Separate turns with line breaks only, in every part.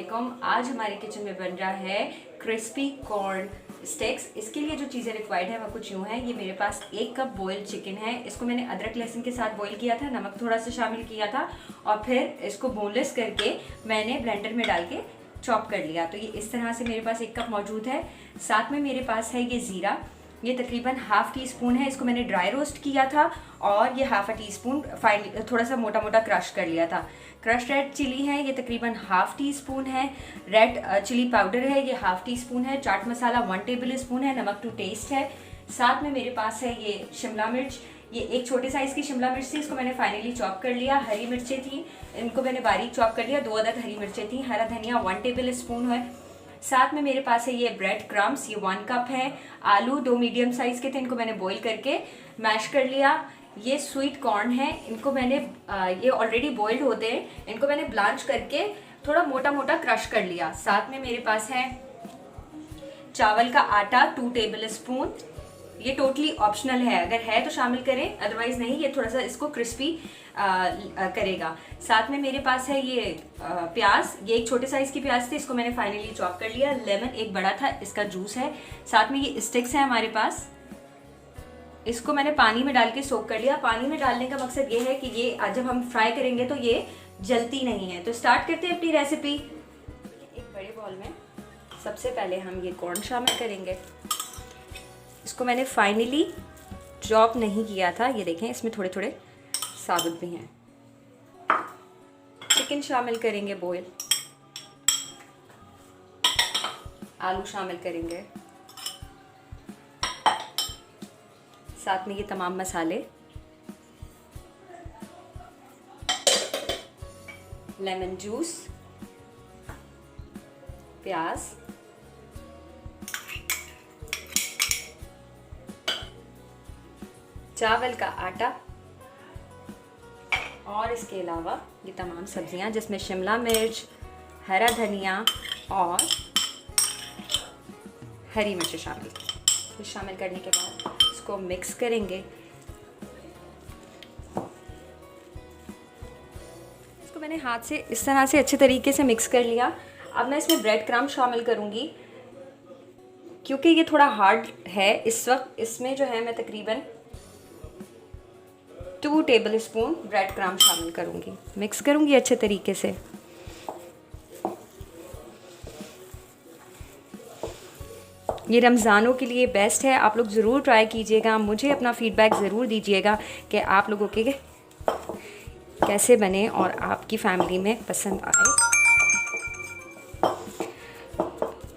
अस्सलामुअलैकुम। आज हमारे किचन में बन रहा है क्रिस्पी कॉर्न स्टेक्स। इसके लिए जो चीज़ें रिक्वायर्ड है वो कुछ यूँ है। ये मेरे पास 1 कप बॉइल्ड चिकन है। इसको मैंने अदरक लहसुन के साथ बॉईल किया था, नमक थोड़ा सा शामिल किया था और फिर इसको बोनलेस करके मैंने ब्लेंडर में डाल के चॉप कर लिया। तो ये इस तरह से मेरे पास 1 कप मौजूद है। साथ में मेरे पास है ये ज़ीरा, ये तकरीबन ½ टी स्पून है। इसको मैंने ड्राई रोस्ट किया था और ये ½ टी स्पून फाइन थोड़ा सा मोटा मोटा क्रश कर लिया था। क्रश रेड चिली है, ये तकरीबन ½ टी स्पून है। रेड चिली पाउडर है, ये ½ टी स्पून है। चाट मसाला 1 टेबल स्पून है। नमक टू टेस्ट है। साथ में मेरे पास है ये शिमला मिर्च, ये एक छोटे साइज़ की शिमला मिर्च थी, इसको मैंने फाइनली चॉप कर लिया। हरी मिर्चें थी, इनको मैंने बारीक चॉप कर लिया। 2 अदद हरी मिर्चें थी। हरा धनिया 1 टेबल स्पून है। साथ में मेरे पास है ये ब्रेड क्रम्स, ये 1 कप है। आलू 2 मीडियम साइज़ के थे, इनको मैंने बॉईल करके मैश कर लिया। ये स्वीट कॉर्न है, इनको मैंने ये ऑलरेडी बॉइल्ड होते हैं, इनको मैंने ब्लांच करके थोड़ा मोटा मोटा क्रश कर लिया। साथ में मेरे पास है चावल का आटा 2 टेबल स्पून। ये टोटली ऑप्शनल है, अगर है तो शामिल करें, अदरवाइज नहीं। ये थोड़ा सा इसको क्रिस्पी करेगा। साथ में मेरे पास है ये प्याज, ये एक छोटे साइज़ की प्याज थी, इसको मैंने फाइनली चॉप कर लिया। लेमन एक बड़ा था, इसका जूस है। साथ में ये स्टिक्स है हमारे पास, इसको मैंने पानी में डाल के सोक कर लिया। पानी में डालने का मकसद ये है कि ये जब हम फ्राई करेंगे तो ये जलती नहीं है। तो स्टार्ट करते हैं अपनी रेसिपी। एक बड़े बॉल में सबसे पहले हम ये कॉर्न शामिल करेंगे। इसको मैंने फाइनली चॉप नहीं किया था, ये देखें इसमें थोड़े थोड़े साबुत भी हैं। चिकन शामिल करेंगे बॉयल, आलू शामिल करेंगे, साथ में ये तमाम मसाले, लेमन जूस, प्याज, चावल का आटा और इसके अलावा ये तमाम सब्जियां जिसमें शिमला मिर्च, हरा धनिया और हरी मिर्च शामिल करने के बाद इसको मिक्स करेंगे। इसको मैंने हाथ से इस तरह से अच्छे तरीके से मिक्स कर लिया। अब मैं इसमें ब्रेड क्रम्ब शामिल करूंगी, क्योंकि ये थोड़ा हार्ड है। इस वक्त इसमें जो है मैं तकरीबन 2 टेबल स्पून ब्रेड क्रम्ब शामिल करूंगी। मिक्स करूंगी अच्छे तरीके से। ये रमज़ानों के लिए बेस्ट है, आप लोग ज़रूर ट्राई कीजिएगा। मुझे अपना फीडबैक ज़रूर दीजिएगा कि आप लोगों के कैसे बने और आपकी फैमिली में पसंद आए।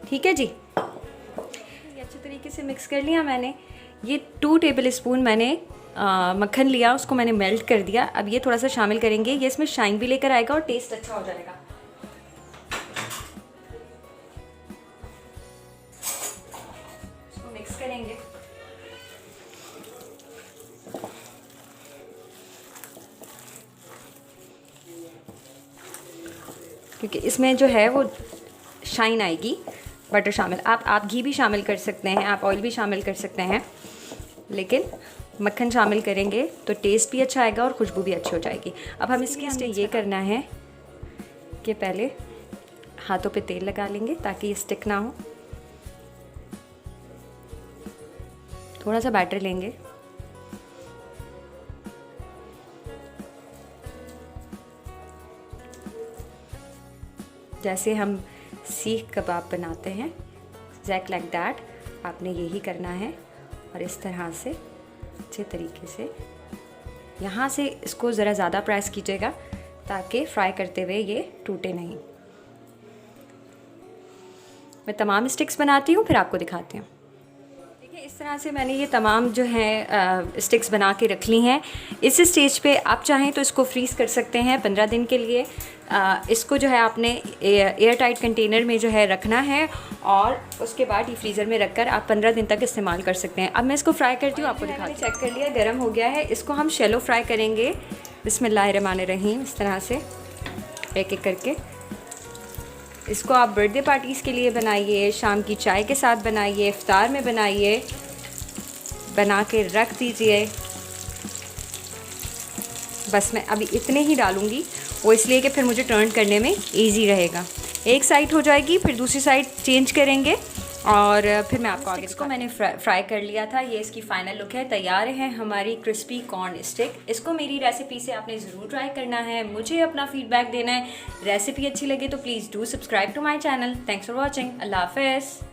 ठीक है जी, ये अच्छे तरीके से मिक्स कर लिया मैंने। ये 2 टेबल स्पून मैंने मक्खन लिया, उसको मैंने मेल्ट कर दिया। अब ये थोड़ा सा शामिल करेंगे, ये इसमें शाइन भी लेकर आएगा और टेस्ट अच्छा हो जाएगा। इसको मिक्स करेंगे। क्योंकि इसमें जो है वो शाइन आएगी। बटर शामिल, आप घी भी शामिल कर सकते हैं, आप ऑयल भी शामिल कर सकते हैं, लेकिन मक्खन शामिल करेंगे तो टेस्ट भी अच्छा आएगा और खुशबू भी अच्छी हो जाएगी। अब हम इसके लिए ये करना है कि पहले हाथों पे तेल लगा लेंगे ताकि ये स्टिक ना हो। थोड़ा सा बैटर लेंगे, जैसे हम सीख कबाब बनाते हैं, एग्जैक्ट लाइक दैट आपने यही करना है। और इस तरह से अच्छे तरीके से यहाँ से इसको ज़रा ज़्यादा प्रेस कीजिएगा ताकि फ्राई करते हुए ये टूटे नहीं। मैं तमाम स्टिक्स बनाती हूँ, फिर आपको दिखाती हूँ। देखिए इस तरह से मैंने ये तमाम जो है स्टिक्स बना के रख ली हैं। इस स्टेज पे आप चाहें तो इसको फ्रीज़ कर सकते हैं 15 दिन के लिए। इसको जो है आपने एयर टाइट कंटेनर में जो है रखना है और उसके बाद ये फ्रीज़र में रखकर आप 15 दिन तक इस्तेमाल कर सकते हैं। अब मैं इसको फ्राई करती हूँ, आपको दिखाती हूँ। चेक कर लिया, गर्म हो गया है। इसको हम शैलो फ्राई करेंगे। बिस्मिल्लाहिर्रहमानिर्रहीम। इस तरह से एक एक करके इसको आप बर्थडे पार्टीज़ के लिए बनाइए, शाम की चाय के साथ बनाइए, इफ्तार में बनाइए, बना के रख दीजिए। बस मैं अभी इतने ही डालूँगी, वो इसलिए कि फिर मुझे टर्न करने में इजी रहेगा। एक साइड हो जाएगी फिर दूसरी साइड चेंज करेंगे और फिर मैं आपको आगे इसको मैंने फ्राई कर लिया था। ये इसकी फाइनल लुक है। तैयार है हमारी क्रिस्पी कॉर्न स्टिक। इसको मेरी रेसिपी से आपने ज़रूर ट्राई करना है, मुझे अपना फीडबैक देना है। रेसिपी अच्छी लगे तो please do subscribe to my channel. Thanks for watching. Allah हाफ़िज़।